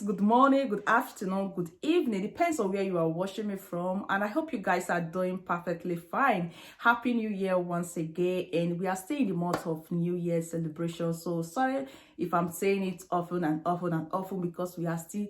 good morning, good afternoon, good evening. Depends on where you are watching me from. And I hope you guys are doing perfectly fine. Happy New Year once again. And we are still in the month of New Year celebration. So sorry if I'm saying it often and often and often because we are still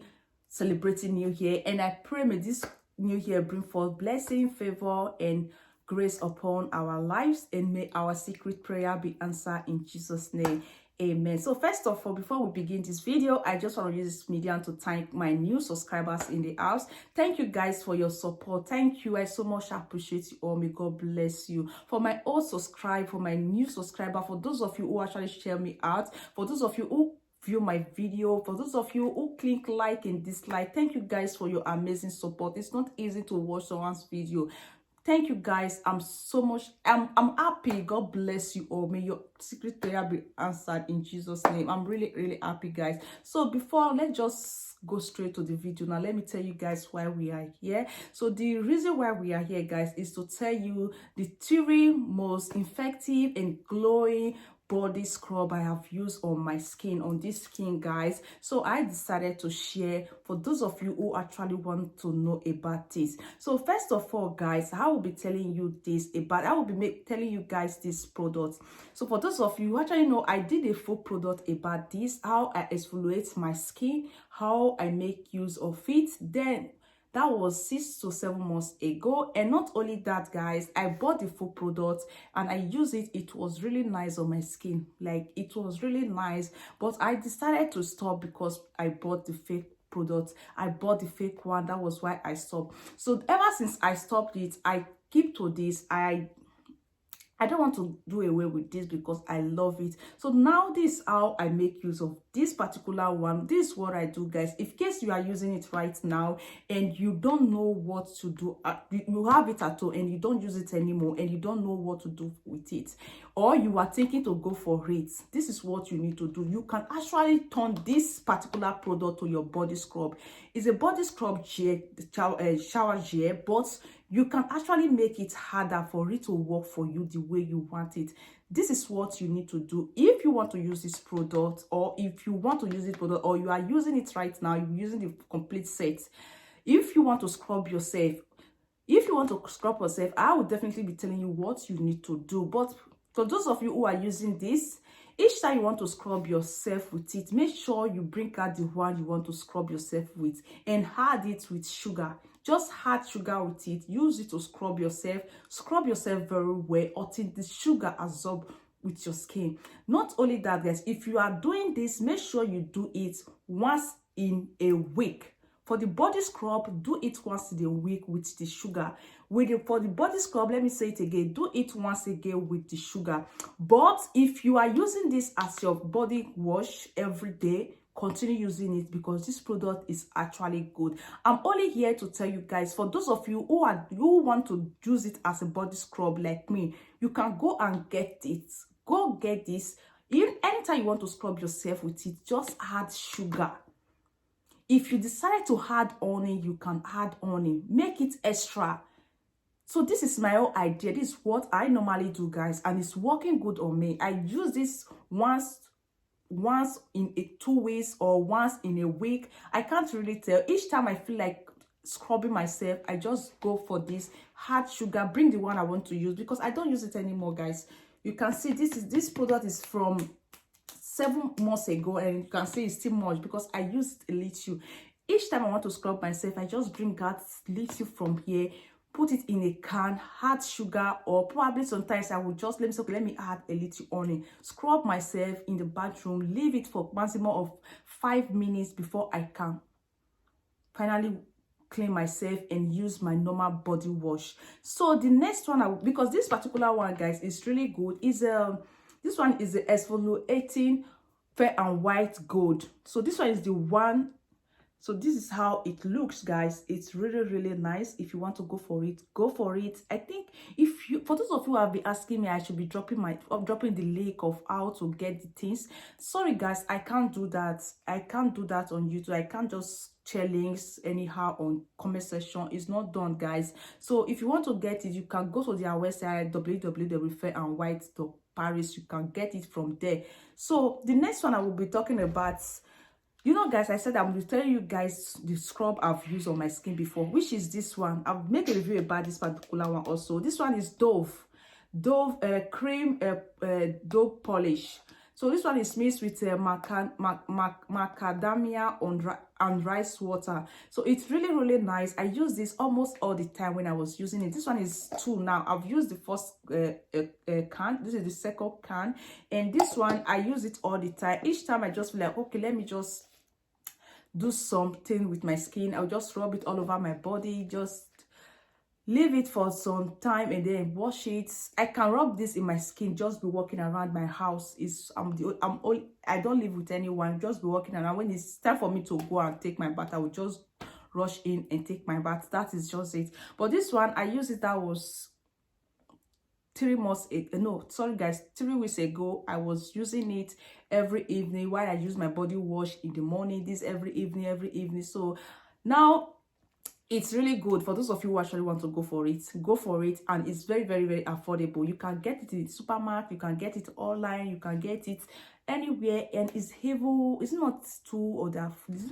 celebrating New Year. And I pray may this New Year bring forth blessing, favor, and grace upon our lives. And may our secret prayer be answered in Jesus' name. Amen. So first of all, before we begin this video, I just want to use this medium to thank my new subscribers in the house. Thank you guys for your support. Thank you. I so much appreciate you all. May God bless you. For my old subscribe, for my new subscriber, for those of you who actually share me out, for those of you who view my video, for those of you who click like and dislike, thank you guys for your amazing support. It's not easy to watch someone's video. Thank you guys. I'm happy. God bless you all. May your secret prayer be answered in Jesus' name. I'm really happy, guys. So let's just go straight to the video. Now let me tell you guys why we are here. So the reason why we are here, guys, is to tell you the three most effective and glowing body scrub I have used on my skin, on this skin, guys. So I decided to share for those of you who actually want to know about this. So first of all, guys, I will be telling you telling you guys this product. So for those of you who actually know, I did a full product about this, how I exfoliate my skin, how I make use of it. Then that was 6 to 7 months ago. And not only that, guys, I bought the full product and I used it. It was really nice on my skin. Like, it was really nice. But I decided to stop because I bought the fake product. I bought the fake one. That was why I stopped. So ever since I stopped it, I keep to this. I don't want to do away with this because I love it. So now this is how I make use of this particular one. This is what I do, guys. In case you are using it right now and you don't know what to do, you have it at home and you don't use it anymore and you don't know what to do with it, or you are thinking to go for it, this is what you need to do. You can actually turn this particular product to your body scrub. It's a body scrub gel, shower gel, but you can actually make it harder for it to work for you the way you want it. This is what you need to do if you want to use this product, or if you want to use this product, or you are using it right now, you're using the complete set. If you want to scrub yourself, I will definitely be telling you what you need to do. But for those of you who are using this, each time you want to scrub yourself with it, make sure you bring out the one you want to scrub yourself with and add it with sugar. Just add sugar with it. Use it to scrub yourself. Scrub yourself very well until the sugar absorb with your skin. Not only that, guys, if you are doing this, make sure you do it once in a week. For the body scrub, do it once in a week with the sugar. For the body scrub, let me say it again, do it once again with the sugar. But if you are using this as your body wash every day, continue using it because this product is actually good. I'm only here to tell you guys, for those of you who want to use it as a body scrub like me, you can go and get it. Go get this. Anytime you want to scrub yourself with it, just add sugar. If you decide to add honey, you can add honey. Make it extra. So this is my own idea. This is what I normally do, guys, and it's working good on me. I use this once in 2 weeks or once in a week. I can't really tell. Each time I feel like scrubbing myself, I just go for this, add sugar, bring the one I want to use because I don't use it anymore, guys. You can see this product is from 7 months ago, and you can see it's still much because I used a little. Each time I want to scrub myself, I just bring out little from here, put it in a can, add sugar, or probably sometimes I will just let me add a little honey, scrub myself in the bathroom, leave it for maximum of 5 minutes before I can finally clean myself and use my normal body wash. So the next one, because this particular one, guys, is really good, is this one is the exfoliating fair and white gold. So this one is the one. So this is how it looks, guys. It's really nice. If you want to go for it, go for it. I think for those of you who have been asking me, I should be dropping the link of how to get the things. Sorry, guys, I can't do that. I can't do that on YouTube. I can't just share links anyhow on comment section. It's not done, guys. So if you want to get it, you can go to their website www.fairandwhite.paris. You can get it from there. So the next one I will be talking about You know, guys, I said I'm going to tell you guys the scrub I've used on my skin before, which is this one. I've made a review about this particular one also. This one is Dove cream Dove polish. So this one is mixed with macadamia and rice water. So it's really nice. I use this almost all the time when I was using it. This one is 2 now. I've used the first can. This is the second can, and this one I use it all the time. Each time I just feel like, okay, let me just do something with my skin. I'll just rub it all over my body, just leave it for some time and then wash it. I can rub this in my skin, just be walking around my house. I don't live with anyone, just be walking around. When it's time for me to go and take my bath, I will just rush in and take my bath. That is just it. But this one, I used it, that was 3 months no, sorry guys, 3 weeks ago. I was using it every evening while I use my body wash in the morning. This every evening. So now it's really good for those of you who actually want to go for it, and it's very affordable. You can get it in the supermarket, you can get it online, you can get it anywhere, and it's not 2 or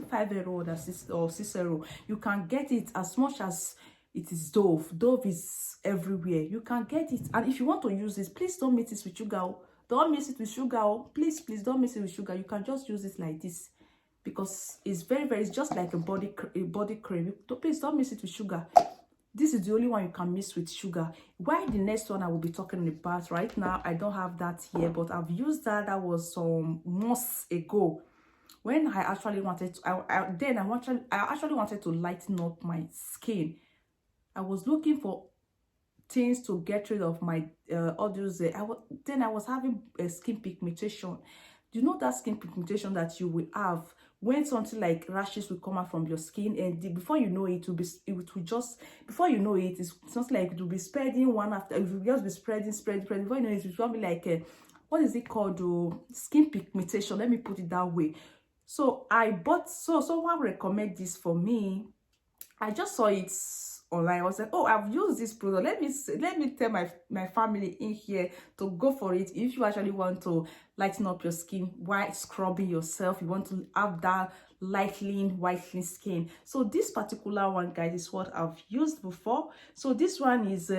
5 euro or 6 euro. You can get it as much as it is Dove is everywhere. You can get it, and if you want to use this, please don't mix it with sugar. Don't mix it with sugar. Please don't mix it with sugar. You can just use it like this, because it's it's just like a body cream. Please don't mix it with sugar. This is the only one you can mix with sugar. Why the next one I will be talking about right now, I don't have that here, but I've used that. That was some months ago when I actually wanted to I actually wanted to lighten up my skin. I was looking for things to get rid of my all those I was having a skin pigmentation. You know that skin pigmentation that you will have when something like rashes will come out from your skin, and before you know it, before you know it, it's something like it will be spreading one after. It will just be spreading. Before you know it, it will be like what is it called? Skin pigmentation. Let me put it that way. So I bought. So someone recommended this for me. I just saw it online. I was like, oh, I've used this product. Let me tell my family in here to go for it. If you actually want to lighten up your skin while scrubbing yourself, you want to have that whitening skin. So this particular one, guys, is what I've used before. So this one is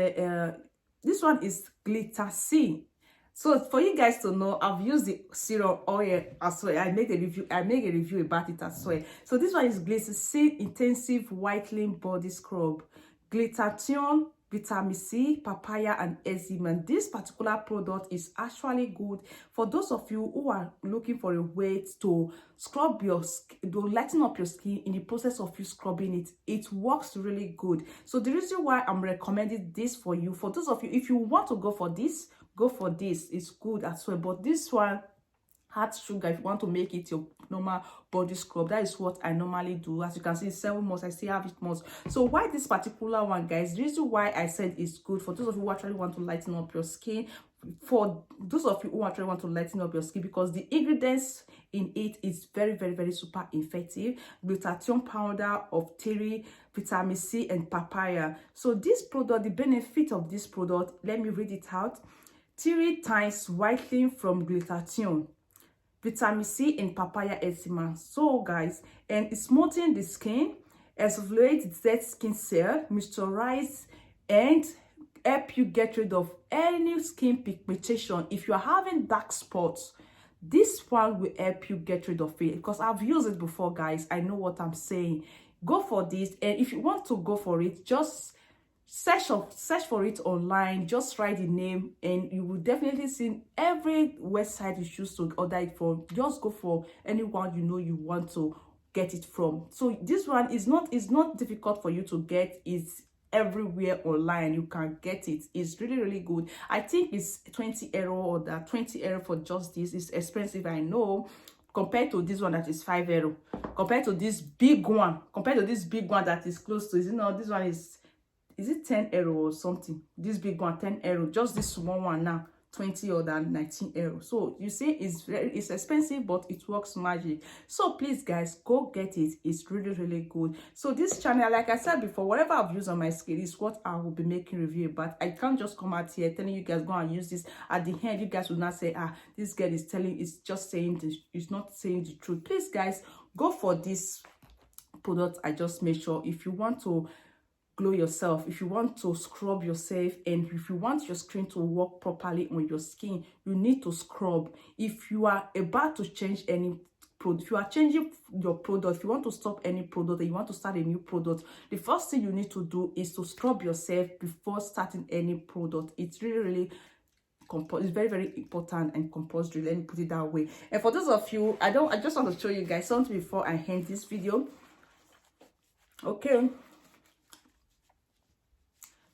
Glitter C. So for you guys to know, I've used the serum oil as well. I make a review about it as well. So this one is Glitter C Intensive Whitening Body Scrub, Glutathione, Vitamin C, papaya, and eczema. This particular product is actually good for those of you who are looking for a way to scrub your skin, to lighten up your skin in the process of you scrubbing it. It works really good. So the reason why I'm recommending this for you, for those of you, if you want to go for this, it's good as well. But this one had sugar. If you want to make it your normal body scrub, that is what I normally do. As you can see, it's 7 months. I still have it months. So why this particular one, guys? The reason why I said it's good for those of you who actually want to lighten up your skin, for those of you who actually want to lighten up your skin, because the ingredients in it is very super effective. Glutathione powder of terry, vitamin C, and papaya. So this product, the benefit of this product, let me read it out. 3 times whitening from glutathione, vitamin C, and papaya eczema. So guys, and it's smoothing the skin, exfoliate dead skin cell, moisturize, and help you get rid of any skin pigmentation. If you are having dark spots, this one will help you get rid of it, because I've used it before, guys. I know what I'm saying. Go for this, and if you want to go for it, just search for it online. Just write the name, and you will definitely see every website you choose to order it from. Just go for anyone you know you want to get it from. So this one is not difficult for you to get. It's everywhere online. You can get it. It's really good. I think it's 20 euro, or that 20 euro for just this. It's expensive, I know, compared to this one that is 5 euro, compared to this big one that is close to, you know, this one is it 10 euro or something? This big one 10 euro. Just this small one now 20 or 19 euro. So you see, it's expensive, but it works magic. So please, guys, go get it. It's really good. So this channel, like I said before, whatever I've used on my skin is what I will be making review about. I can't just come out here telling you guys go and use this. At the end, you guys will not say, this girl is just saying this, it's not saying the truth. Please, guys, go for this product I just made sure. If you want to glow yourself, if you want to scrub yourself, and if you want your skin to work properly on your skin, you need to scrub. If you are about to change any product, if you are changing your product, if you want to stop any product and you want to start a new product, the first thing you need to do is to scrub yourself before starting any product. It's really it's very, very important and compulsory. Let me put it that way. And for those of you, I just want to show you guys something before I end this video. Okay,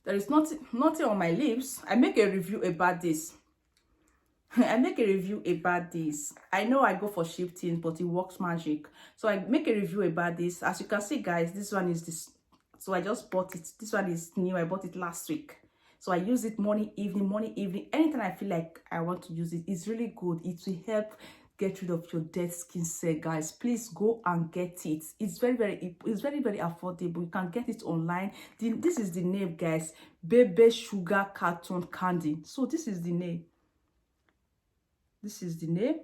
there is nothing on my lips. I make a review about this. I make a review about this. I know I go for shifting, but it works magic. So I make a review about this. As you can see, guys, this one is this. So I just bought it. This one is new. I bought it last week. So I use it morning, evening. Anytime I feel like I want to use it, it's really good. It will help get rid of your dead skin cell, guys. Please go and get it. It's very, very affordable. You can get it online. This is the name, guys. Baby Sugar Carton Candy. So this is the name. This is the name.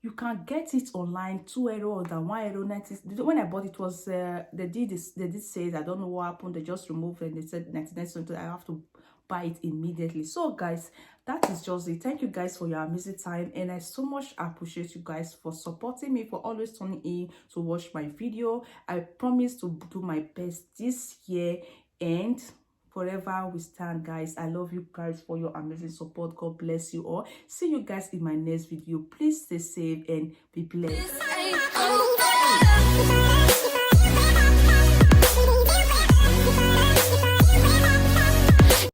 You can get it online, €2 or €1.90. When I bought it, was they did say, I don't know what happened, they just removed it and they said 99 cents. I have to buy it immediately. So guys, that is just it. Thank you guys for your amazing time, and I so much appreciate you guys for supporting me, for always tuning in to watch my video. I promise to do my best this year, and forever we stand, guys. I love you guys for your amazing support. God bless you all. See you guys in my next video. Please stay safe and be blessed.